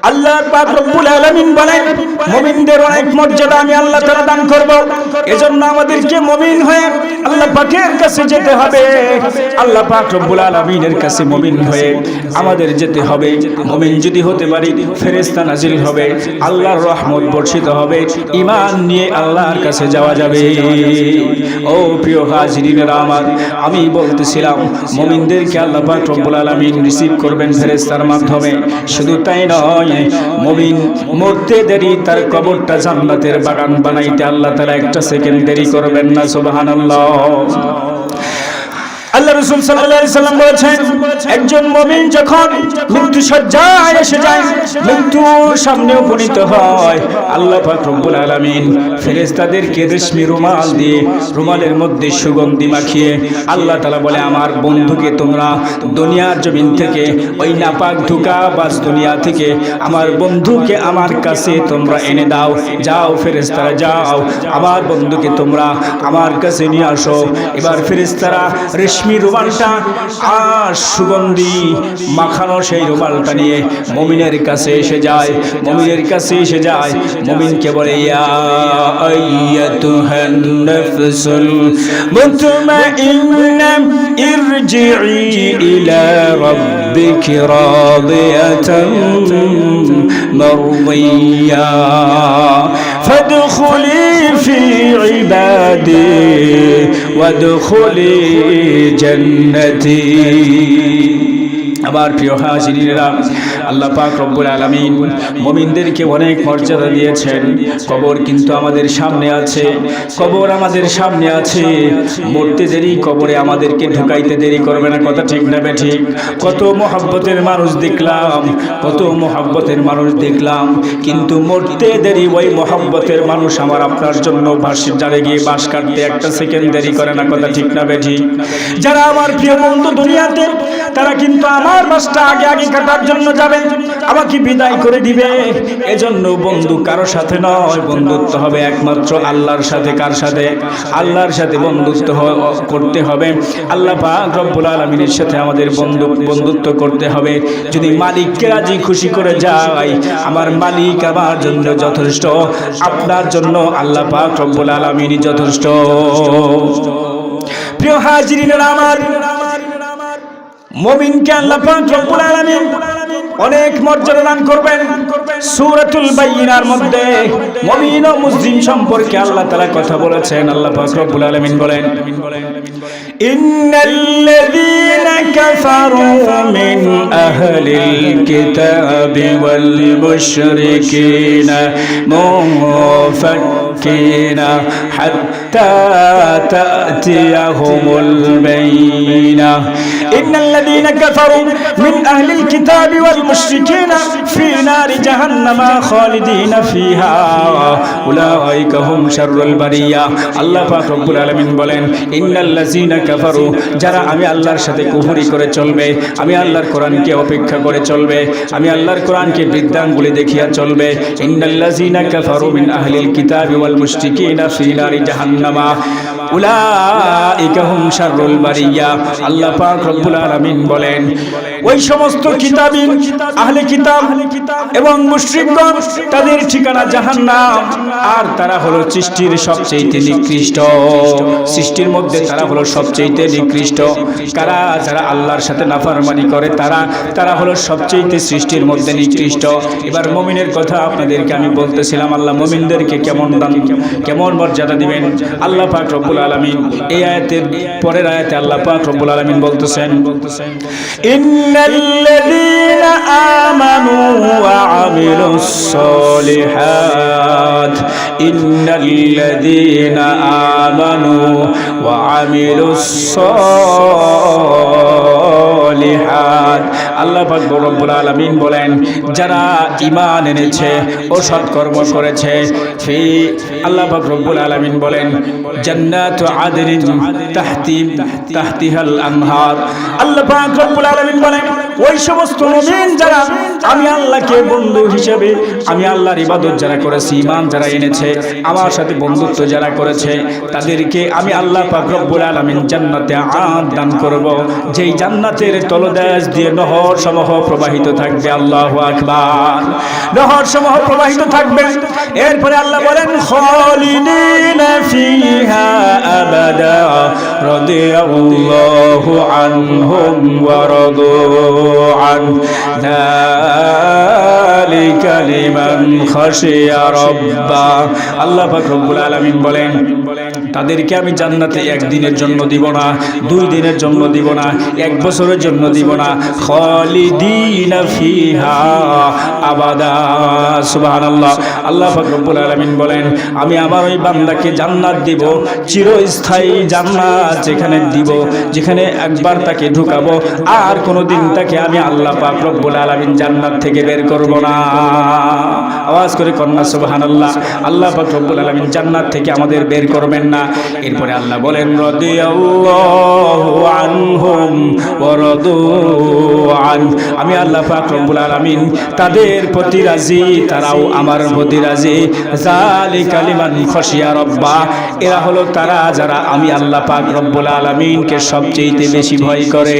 আল্লাহ পাক রব্বুল আলামিন বলেন মুমিনদের অনেক মর্যাদা আমি আল্লাহ তাআলা দান করব। এজন্য আমাদেরকে মুমিন হয়ে আল্লাহ পাকের কাছে যেতে হবে। আল্লাহ পাক রব্বুল আলামিনের কাছে মুমিন হয়ে আমাদের যেতে হবে। মুমিন যদি হতে পারি ফেরেশতা নাজিল হবে, আল্লাহর রহমত বর্ষিত হবে, ঈমান নিয়ে আল্লাহর কাছে যাওয়া যাবে। ও প্রিয় হাজিরিনেরা আমার, আমি বলতেছিলাম মুমিনদেরকে আল্লাহ পাক রব্বুল আলামিন রিসিভ করবেন ফেরেশতার মাধ্যমে। শুধু তাই নয়, মুমিন মরতে দেরি তার কবরটা জান্নাতের বাগান বানাইতে আল্লাহ তাআলা একটা সেকেন্ড দেরি করবেন না। সুবহানাল্লাহ। আল্লাহ রাসূল সাল্লাল্লাহু আলাইহি সাল্লাম বলেছেন একজন মুমিন যখন মৃত্যু সজ্জায় এসে যায়, মৃত্যুর সামনে উপনীত হয়, আল্লাহ পাক রব্বুল আলামিন ফেরেশতাদেরকে রেশমি রুমাল দিয়ে রুমালের মধ্যে সুগন্ধি মাখিয়ে আল্লাহ তাআলা বলে আমার বন্ধুকে তোমরা দুনিয়ার জমিন থেকে ওই নাপাক ধোঁকাবাজ দুনিয়া থেকে আমার বন্ধুকে আমার কাছে তোমরা এনে দাও। যাও ফেরেশতারা যাও, আমার বন্ধুকে তোমরা আমার কাছে নিয়ে আসো। এবার ফেরেশতারা রেশমি রুমালটা আর সুগন্ধি মাখানো সেই রুমালটা নিয়ে মুমিনের কাছে এসে যায়। মুমিনের কাছে এসে যায়, মুমিনকে বলে ইয়া আইয়াতুহান নাফসুল মুতমাইন্না ইরজিই ইলা রাব্বিকি রাদিয়াতান মারদিয়া ফাদখুলি ফি ইবাদি ওয়াদখুলি জান্নাতি। আমার প্রিয় হাজিরিরা, আল্লাহ পাক রব্বুল আলামিন মুমিনদেরকে অনেক মর্যাদা দিয়েছেন। কবর কিন্তু আমাদের সামনে আছে, কবর আমাদের সামনে আছে। মরতে দেরি কবরে আমাদেরকে ঢুকাইতে দেরি করবে না। কথা ঠিক না বেঠিক? কত মহব্বতের মানুষ দেখলাম, কত মহব্বতের মানুষ দেখলাম, কিন্তু মরতে দেরি ওই মহব্বতের মানুষ আমার আপনার জন্য ভাসি জারে গিয়ে বাস কাটতে একটা সেকেন্ড দেরি করে না। কথা ঠিক না বেঠিক? যারা আমার প্রিয় বন্ধু দুনিয়াতে, তারা কিন্তু আমার বাসটা আগে আগে কাটার জন্য যাবে, আমাকে বিদায় করে দিবে। এজন্য বন্ধু কারো সাথে নয়, বন্ধুত্ব হবে একমাত্র আল্লাহর সাথে। কার সাথে? আল্লাহর সাথে বন্ধুত্ব করতে হবে। আল্লাহ পাক রব্বুল আলামিনের সাথে আমাদের বন্ধুত্ব করতে হবে। যদি মালিককে রাজি খুশি করে যাই, আমার মালিক আমার জন্য যথেষ্ট, আপনার জন্য আল্লাহ পাক রব্বুল আলামিন যথেষ্ট। প্রিয় হাজিরিনেরা আমার, মুমিনকে আল্লাহ পাক রব্বুল আলামিন অনেক মর্যাদা দান করবেন। সূরাতুল বাইয়িনার মধ্যে মুমিন ও মুসলিম সম্পর্কে আল্লাহ তাআলা কথা বলেছেন। আল্লাহ পাক রব্বুল আলামিন বলেন ইন্নাল্লাযীনা কাফারু মিন আহলিল কিতাবি ওয়াল মুশরিকিনা মুফাক্কিনা হাত্তা তা'তিয়াহুমুল বাইয়িনাহ। ইন্নাল্লাযীনা কাফারু মিন আহলিল কিতাবি ওয়াল মুশরিকিনা ফি নারি জাহান্নাম খালিদিনা ফিহা উলাইকা হুম শাররুল বারিয়া। আল্লাহ পাক রব্বুল আলামিন বলেন ইন্নাল্লাযীনা কাফারু, যারা আমি আল্লাহর সাথে কুফরি করে চলবে, আমি আল্লাহর কোরআনকে অপেক্ষা করে চলবে, আমি আল্লাহর কোরআনকে বৃদ্ধাঙ্গুলি দেখিয়া চলবে। ইন্নাল্লাযীনা কাফারু মিন আহলিল কিতাবি ওয়াল মুশরিকিনা ফি নারি জাহান্নাম উলাইকা হুম শাররুল বারিয়া। আল্লাহ পাক রব্বুল আলামিন বলেন ওই সমস্ত কিতাবী আহলে কিতাব এবং মুশরিকগণ তাদের ঠিকানা জাহান্নাম, আর তারা হলো সৃষ্টির সবচেয়ে নিকৃষ্ট। সৃষ্টির মধ্যে তারা হলো সবচেয়ে নিকৃষ্ট। কারা? যারা আল্লাহর সাথে নাফরমানি করে, তারা হলো সবচেয়ে সৃষ্টির মধ্যে নিকৃষ্ট। এবার মুমিনের কথা আপনাদেরকে আমি বলতেছিলাম, আল্লাহ মুমিনদেরকে কেমন মর্যাদা দিবেন আল্লাহ পাক রব্বুল আলামিন এই আয়াতের পরের আয়াতে আল্লাহ পাক রব্বুল আলামিন বলতেছেন ইন্নাল্লাযীনা আমানু ওয়া আমিলুস সলিহাত ইন্নাল্লাযীনা আমানু ওয়া আমিলুস সলিহাত। আল্লাহ পাক রব্বুল আলামিন বলেন যারা ঈমান এনেছে ও সৎকর্ম করেছে, আল্লাহ পাক রব্বুল আলামিন বলেন জান্নাতু আদনিন তাহতিহাল আনহার। আল্লাহ পাক রব্বুল আলামিন বলেন ওই সমস্ত মুমিন যারা আমি আল্লাহকে বন্ধু হিসেবে, আমি আল্লাহর ইবাদত যারা করেছে, ঈমান যারা এনেছে, আমার সাথে বন্ধুত্ব যারা করেছে, তাদেরকে আমি আল্লাহ পাক রব্বুল আলামিন জান্নাতে আদ দান করব, যেই জান্নাতের তলদেশ দিয়ে নহর সমূহ প্রবাহিত থাকবে। আল্লাহু আকবার। নহর সমূহ প্রবাহিত থাকবে। এরপরে আল্লাহ বলেন খালিদিনা ফিহা আবাদা রাদিয়াল্লাহু আনহুম ওয়া রাদু আন যালিকা লিমান খাশিয়া রাব্বা। আল্লাহ পাক রব্বুল আলামিন বলেন তাদেরকে আমি জান্নাতে একদিনের জন্য দিব না, 2 দিনের জন্য দিব না, 1 বছরের জন্য দিব না, খালিদিনা ফিহা আবাদা। সুবহানাল্লাহ। আল্লাহ পাক রব্বুল আলামিন বলেন আমি আমার ওই বান্দাকে জান্নাত দিব, চিরস্থায়ী জান্নাত যেখানে দিব, যেখানে একবার তাকে ঢুকাবো আর কোনোদিন তাকে আমি আল্লাহ পাক রব্বুল আলামিন জান্নাত থেকে বের করব না। আওয়াজ করে কন্যা সুবহানাল্লাহ। আল্লাহ পাক রব্বুল আলামিন জান্নাত থেকে আমাদের বের করবেন না। এরপরে আল্লাহ বলেন রাদিয়াল্লাহু আনহুম ওয়া রাদু আন। আমি আল্লাহ পাক রব্বুল আলামিন তাদের প্রতি রাজি, তারাও আমার প্রতি রাজি। যালিকা লিমান খাশিয়া রাব্বা। এরা হলো তারা যারা আমি আল্লাহ পাক রব্বুল আলামিনকে সবচেয়ে বেশি ভয় করে।